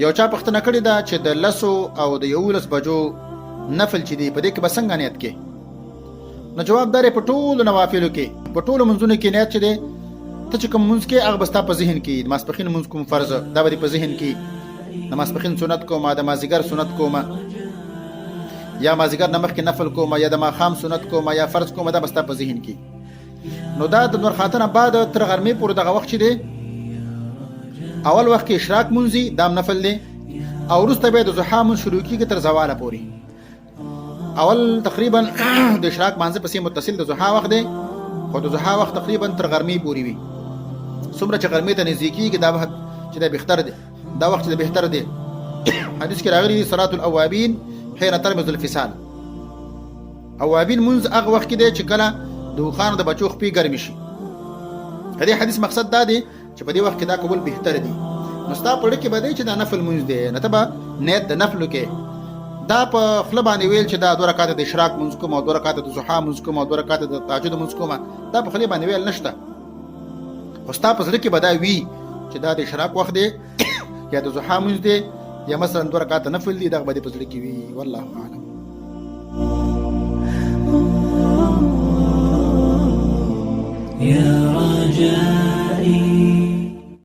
یو چا پوښتنه کړې ده چې د 10 او د 11 بجو نفل چې دی په دې کې به څنګه نیت کې؟ نو جواب دار په ټولو نوافلو کې په ټولو منځونو کې نیت چې دی ته چې کوم منځ کې هغه بستا په ذهن کې د ماسپخین منځ کوم فرض دا به په ذهن کې د ماسپخین سنت کوم د مازیګر سنت کوم یا مازیګر نمخ کې نفل کوم یا د ماخام سنت کوم یا فرض کوم دا بستا په ذهن کې. نو دا د نور خاطر بعد تر غرمې پورې دغه وخت چې دی اول وخت کې اشراق منځي دام نفل دی او وروسته به د ضحا من شروع کیږي تر زواله پورې. اول تقریبا د اشراق مانځه پسې متصل د ضحا وخت دی خو د ضحا وخت تقریبا تر غرمې پورې وي. څومره چې غرمې ته نږدې کیږي دا وخت چې د بهتر دی دا وخت چې بهتر دی. حدیث کې راغلی صلاه الاوابین حين ترمز الفصال. اوابین منځ هغه وخت کې دی چې کله د خوخانو د بچو خپې ګرمي شي. دې حدیث مقصد دا دی چې په دې وخت کې دا قبول بهتر دی. مستا پړ کې بده چې دا نفل منځ دی نه تبا نیت د نفل کې دا په خپل باندې ویل چې دا 2 رکعات د اشراق منځ کوم او 2 رکعات د ضحا منځ کوم او 2 رکعات د تهجد منځ کوم دا په خپل باندې ویل نشته. خو ستا په ځل کې بدا وی چې دا د اشراق وخت دی یا د ضحا منځ دی یا مثلا 2 رکعات نفل دی دا به په ځل کې وی. والله اعلم. يا رجاء